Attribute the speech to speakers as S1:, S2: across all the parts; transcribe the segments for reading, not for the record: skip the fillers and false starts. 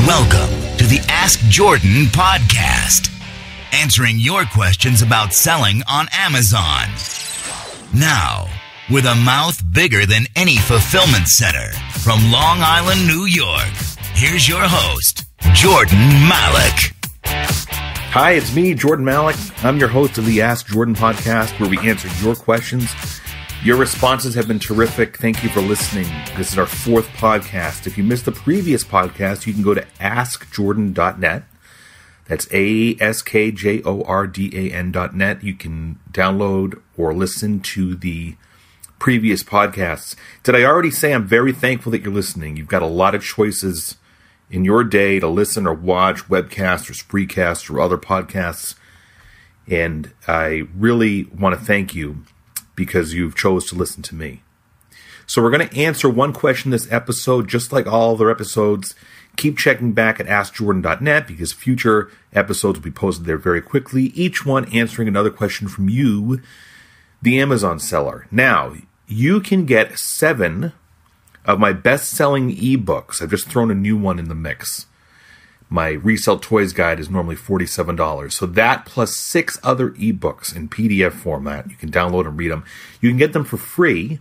S1: Welcome to the Ask Jordan podcast, answering your questions about selling on Amazon. Now, with a mouth bigger than any fulfillment center, from Long Island, New York, here's your host, Jordan Malik.
S2: Hi, it's me, Jordan Malik. I'm your host of the Ask Jordan podcast, where we answer your questions. Your responses have been terrific. Thank you for listening. This is our fourth podcast. If you missed the previous podcast, you can go to askjordan.net. That's ASKJORDAN.net. You can download or listen to the previous podcasts. Did I already say I'm very thankful that you're listening? You've got a lot of choices in your day to listen or watch webcasts or spreecasts or other podcasts. And I really want to thank you because you've chose to listen to me. So we're going to answer one question this episode, just like all other episodes. Keep checking back at AskJordan.net because future episodes will be posted there very quickly, each one answering another question from you, the Amazon seller. Now, you can get 7 of my best-selling ebooks. I've just thrown a new one in the mix. My Resell Toys Guide is normally $47. So that plus 6 other ebooks in PDF format. You can download and read them. You can get them for free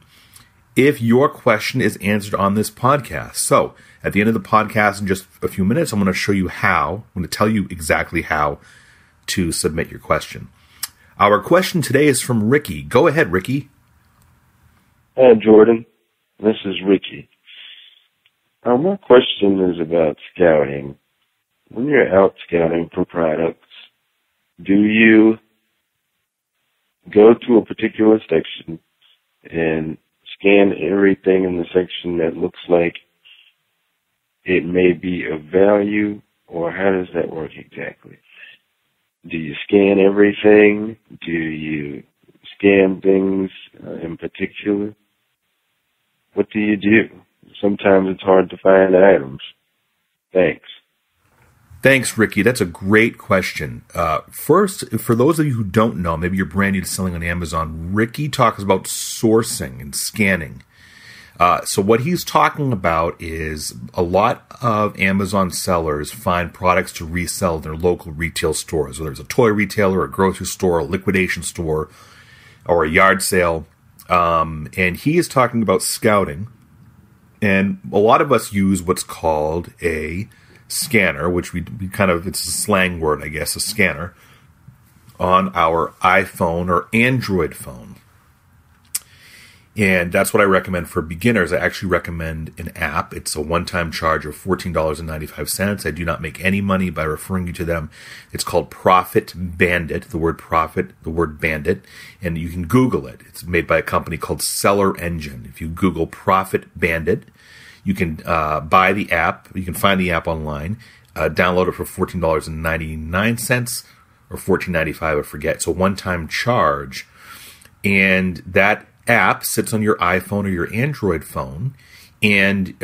S2: if your question is answered on this podcast. So at the end of the podcast, in just a few minutes, I'm going to show you how. I'm going to tell you exactly how to submit your question. Our question today is from Ricky. Go ahead, Ricky.
S3: Hi, Jordan. This is Ricky. My question is about scouting. When you're out scouting for products, do you go to a particular section and scan everything in the section that looks like it may be of value, or how does that work exactly? Do you scan everything? Do you scan things in particular? What do you do? Sometimes it's hard to find items. Thanks.
S2: Thanks, Ricky. That's a great question. First, for those of you who don't know, maybe you're brand new to selling on Amazon, Ricky talks about sourcing and scanning. So what he's talking about is a lot of Amazon sellers find products to resell in their local retail stores, whether it's a toy retailer, a grocery store, a liquidation store, or a yard sale. And he is talking about scouting. And a lot of us use what's called a scanner, which we kind of, it's a slang word, I guess, a scanner, on our iPhone or Android phone. And that's what I recommend for beginners. I actually recommend an app. It's a one-time charge of $14.95. I do not make any money by referring you to them. It's called Profit Bandit, the word profit, the word bandit, and you can Google it. It's made by a company called Seller Engine. If you Google Profit Bandit, you can buy the app. You can find the app online, download it for $14.99 or $14.95, I forget. It's a one-time charge, and that app sits on your iPhone or your Android phone, and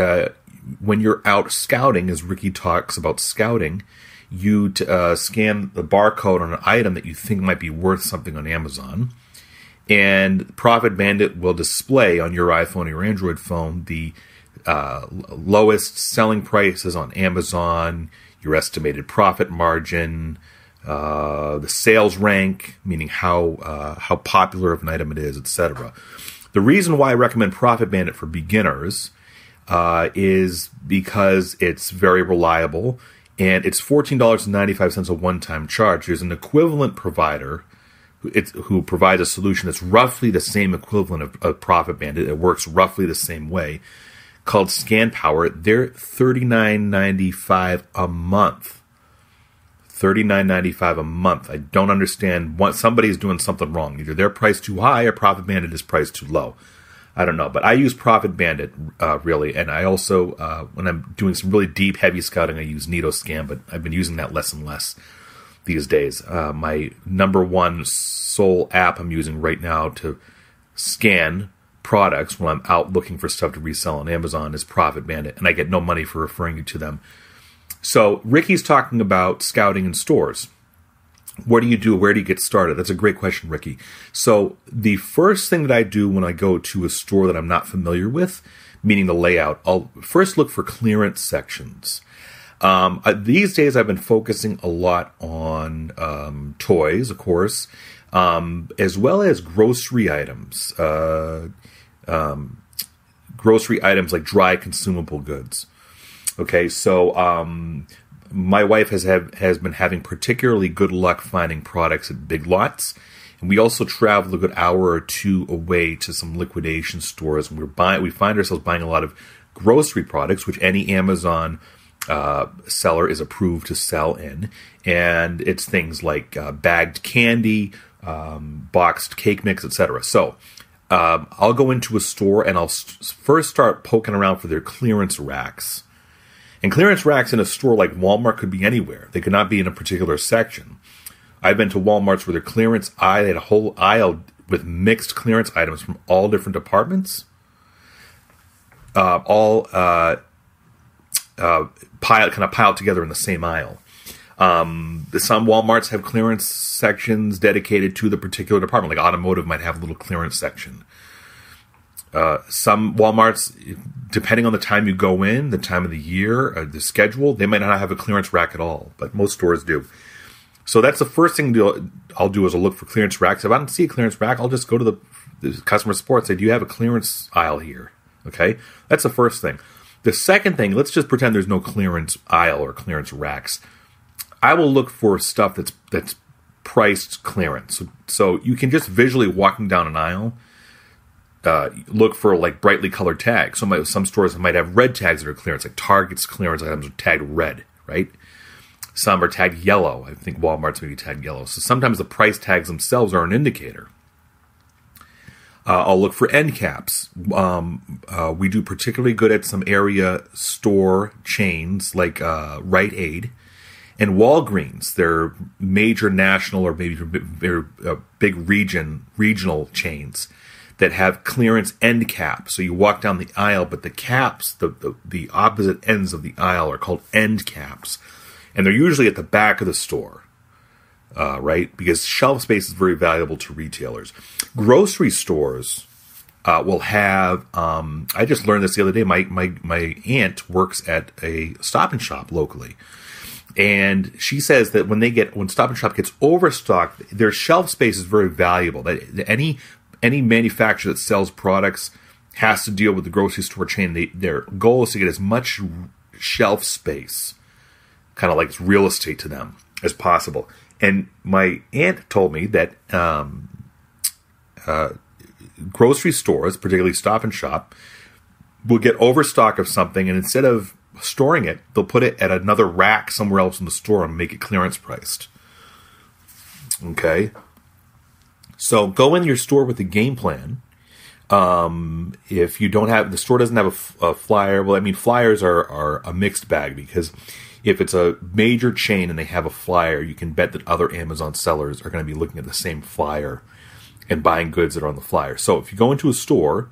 S2: when you're out scouting, as Ricky talks about scouting, you scan the barcode on an item that you think might be worth something on Amazon, and Profit Bandit will display on your iPhone or your Android phone the lowest selling prices on Amazon, your estimated profit margin, the sales rank, meaning how popular of an item it is, etc. The reason why I recommend Profit Bandit for beginners is because it's very reliable, and it's $14.95 a one-time charge. There's an equivalent provider who provides a solution that's roughly the same equivalent of Profit Bandit. It works roughly the same way, called ScanPower. They're $39.95 a month. $39.95 a month. I don't understand. Somebody's doing something wrong. Either they're priced too high or Profit Bandit is priced too low. I don't know. But I use Profit Bandit, really. And I also, when I'm doing some really deep, heavy scouting, I use NitoScan, but I've been using that less and less these days. My number one sole app I'm using right now to scan products when I'm out looking for stuff to resell on Amazon is Profit Bandit, and I get no money for referring you to them. So Ricky's talking about scouting in stores. What do you do? Where do you get started? That's a great question, Ricky. So the first thing that I do when I go to a store that I'm not familiar with, meaning the layout, I'll first look for clearance sections. These days, I've been focusing a lot on toys, of course, as well as grocery items. Grocery items like dry consumable goods. Okay, so my wife has been having particularly good luck finding products at Big Lots. And we also travel a good hour or two away to some liquidation stores, and we find ourselves buying a lot of grocery products, which any Amazon seller is approved to sell in. And it's things like bagged candy, boxed cake mix, etc. So I'll go into a store and I'll first start poking around for their clearance racks. And clearance racks in a store like Walmart could be anywhere. They could not be in a particular section. I've been to Walmarts where their clearance aisle, they had a whole aisle with mixed clearance items from all different departments, all piled together in the same aisle. Some Walmarts have clearance sections dedicated to the particular department, like automotive might have a little clearance section. Some Walmarts, depending on the time you go in, the time of the year, the schedule, they might not have a clearance rack at all, but most stores do. So that's the first thing I'll do is I'll look for clearance racks. If I don't see a clearance rack, I'll just go to the customer support and say, do you have a clearance aisle here? Okay, that's the first thing. The second thing, let's just pretend there's no clearance aisle or clearance racks. I will look for stuff that's priced clearance. So you can just visually walking down an aisle, look for like brightly colored tags. Some stores might have red tags that are clearance, like Target's clearance items are tagged red, right? Some are tagged yellow. I think Walmart's maybe tagged yellow. So sometimes the price tags themselves are an indicator. I'll look for end caps. We do particularly good at some area store chains like Rite Aid and Walgreens. They're major national or maybe big regional chains that have clearance end caps. So you walk down the aisle, but the caps, the opposite ends of the aisle are called end caps. And they're usually at the back of the store, right? Because shelf space is very valuable to retailers. Grocery stores will have, I just learned this the other day, my aunt works at a Stop and Shop locally. And she says that when Stop and Shop gets overstocked, their shelf space is very valuable. That any manufacturer that sells products has to deal with the grocery store chain. Their goal is to get as much shelf space, kind of like it's real estate to them, as possible. And my aunt told me that grocery stores, particularly Stop and Shop, will get overstock of something, and instead of storing it, they'll put it at another rack somewhere else in the store and make it clearance priced. Okay? So go in your store with a game plan. If you don't have, the store doesn't have a flyer, well, I mean, flyers are a mixed bag, because if it's a major chain and they have a flyer, you can bet that other Amazon sellers are going to be looking at the same flyer and buying goods that are on the flyer. So if you go into a store,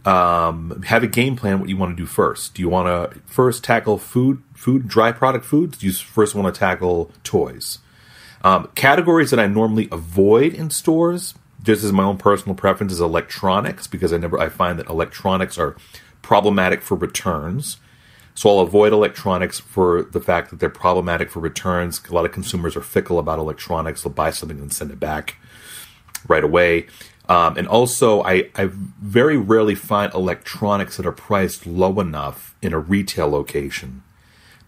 S2: have a game plan what you want to do first. Do you want to first tackle food, dry product foods? Do you first want to tackle toys? Categories that I normally avoid in stores, just as my own personal preference, is electronics, because I find that electronics are problematic for returns. So I'll avoid electronics for the fact that they're problematic for returns. A lot of consumers are fickle about electronics. They'll buy something and send it back right away. And also, I very rarely find electronics that are priced low enough in a retail location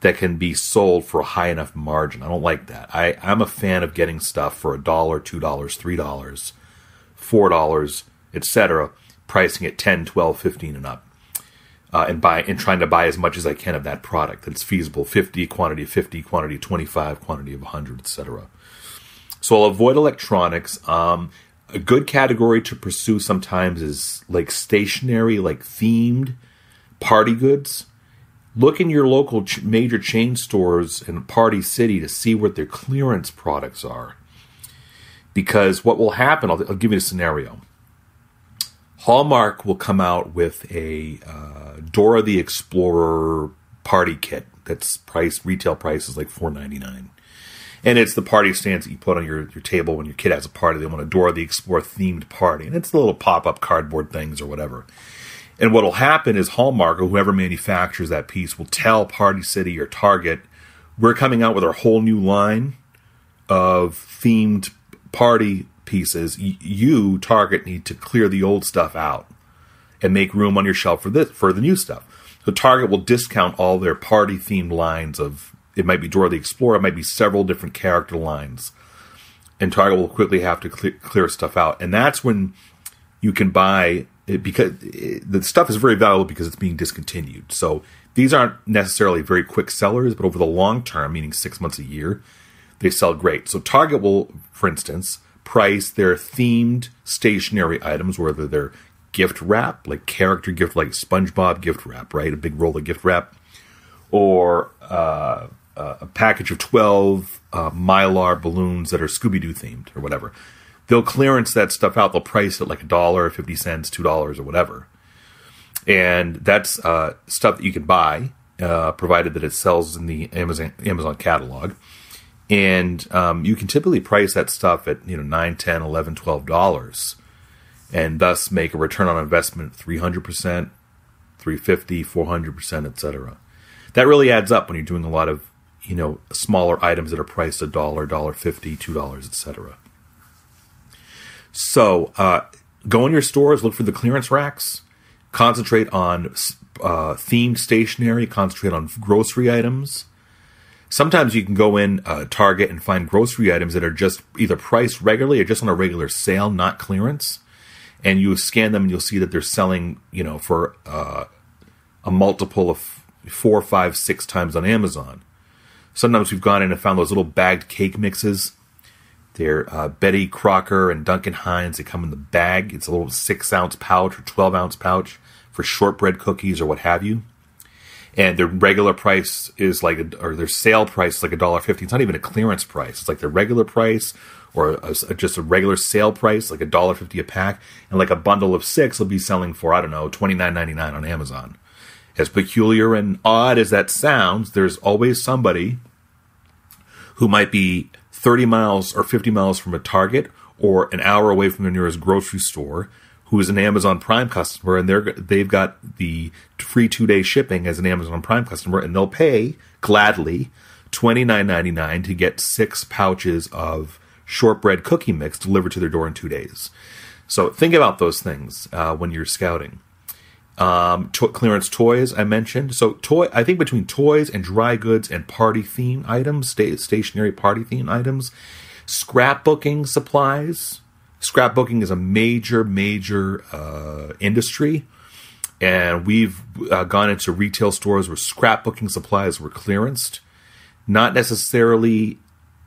S2: that can be sold for a high enough margin. I don't like that. I'm a fan of getting stuff for $1, $2, $3, $4, etc., pricing it $10, $12, $15 and up. And trying to buy as much as I can of that product that's feasible. 50, quantity of 50, quantity of 25, quantity of 100, etc. So I'll avoid electronics. A good category to pursue sometimes is like stationery, like themed party goods. Look in your local major chain stores in Party City to see what their clearance products are. Because what will happen, I'll give you a scenario. Hallmark will come out with a Dora the Explorer party kit that's retail price is like $4.99. And it's the party stands that you put on your table when your kid has a party. They want a Dora the Explorer themed party. And it's the little pop-up cardboard things or whatever. And what will happen is Hallmark or whoever manufactures that piece will tell Party City or Target, we're coming out with our whole new line of themed party pieces. You, Target, need to clear the old stuff out and make room on your shelf for the new stuff. So Target will discount all their party themed lines of, it might be Dora the Explorer, it might be several different character lines. And Target will quickly have to clear stuff out. And that's when you can buy it, because the stuff is very valuable because it's being discontinued. So these aren't necessarily very quick sellers, but over the long term, meaning 6 months, a year, they sell great. So Target will, for instance, price their themed stationery items, whether they're gift wrap, like character gift, like SpongeBob gift wrap, right? A big roll of gift wrap. Or a package of 12 Mylar balloons that are Scooby-Doo themed or whatever. They'll clearance that stuff out. They'll price it like $1, 50 cents, $2 or whatever. And that's stuff that you can buy, provided that it sells in the Amazon catalog. And you can typically price that stuff at $9, $10, $11, $12, and thus make a return on investment of 300%, 350%, 400%, etc. That really adds up when you're doing a lot of smaller items that are priced $1, $1.50, $2, etc. So go in your stores, look for the clearance racks, concentrate on themed stationery, concentrate on grocery items. Sometimes you can go in Target and find grocery items that are just either priced regularly or just on a regular sale, not clearance. And you scan them and you'll see that they're selling, for a multiple of 4, 5, 6 times on Amazon. Sometimes we've gone in and found those little bagged cake mixes. They're Betty Crocker and Duncan Hines. They come in the bag. It's a little 6-ounce pouch or 12-ounce pouch for shortbread cookies or what have you. And their regular price is or their sale price is like $1.50. It's not even a clearance price. It's like their regular price or just a regular sale price, like $1.50 a pack. And like a bundle of 6 will be selling for, I don't know, $29.99 on Amazon. As peculiar and odd as that sounds, there's always somebody who might be 30 miles or 50 miles from a Target or an hour away from their nearest grocery store who is an Amazon Prime customer, and they've got the free 2-day shipping as an Amazon Prime customer, and they'll pay gladly $29.99 to get 6 pouches of shortbread cookie mix delivered to their door in 2 days. So think about those things when you're scouting. Clearance toys, I mentioned. So I think between toys and dry goods and party theme items, stationary party theme items, scrapbooking supplies. Scrapbooking is a major industry, and we've gone into retail stores where scrapbooking supplies were clearanced. Not necessarily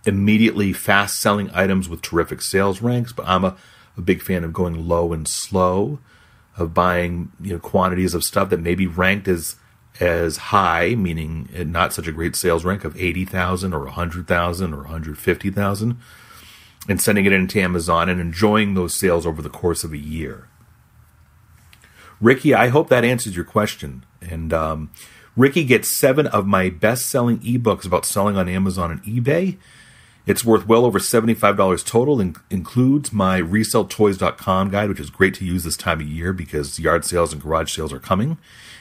S2: immediately fast-selling items with terrific sales ranks, but I'm a big fan of going low and slow, of buying quantities of stuff that may be ranked as high, meaning not such a great sales rank of 80,000 or 100,000 or 150,000, and sending it into Amazon and enjoying those sales over the course of a year. Ricky, I hope that answers your question. And Ricky gets 7 of my best-selling ebooks about selling on Amazon and eBay. It's worth well over $75 total, includes my ResellToys.com guide, which is great to use this time of year because yard sales and garage sales are coming.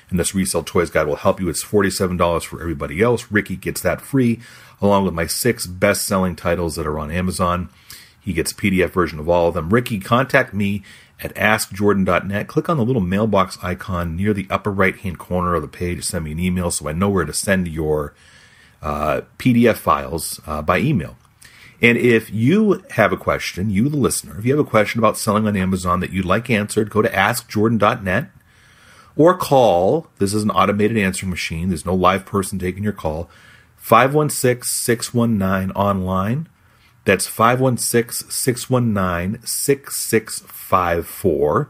S2: And this Resell Toys guide will help you. It's $47 for everybody else. Ricky gets that free, along with my 6 best-selling titles that are on Amazon. He gets a PDF version of all of them. Ricky, contact me at AskJordan.net. Click on the little mailbox icon near the upper right-hand corner of the page. Send me an email so I know where to send your PDF files by email. And if you have a question, you the listener, if you have a question about selling on Amazon that you'd like answered, go to AskJordan.net or call. This is an automated answering machine. There's no live person taking your call. 516-619-online. That's 516-619-6654.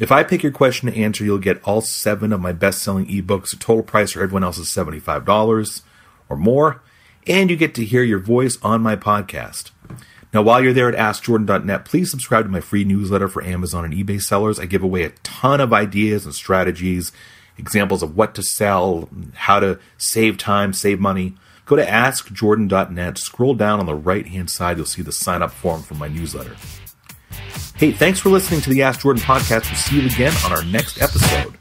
S2: If I pick your question to answer, you'll get all 7 of my best-selling ebooks. The total price for everyone else is $75 or more. And you get to hear your voice on my podcast. Now, while you're there at AskJordan.net, please subscribe to my free newsletter for Amazon and eBay sellers. I give away a ton of ideas and strategies, examples of what to sell, how to save time, save money. Go to AskJordan.net. Scroll down on the right-hand side. You'll see the sign-up form for my newsletter. Hey, thanks for listening to the Ask Jordan podcast. We'll see you again on our next episode.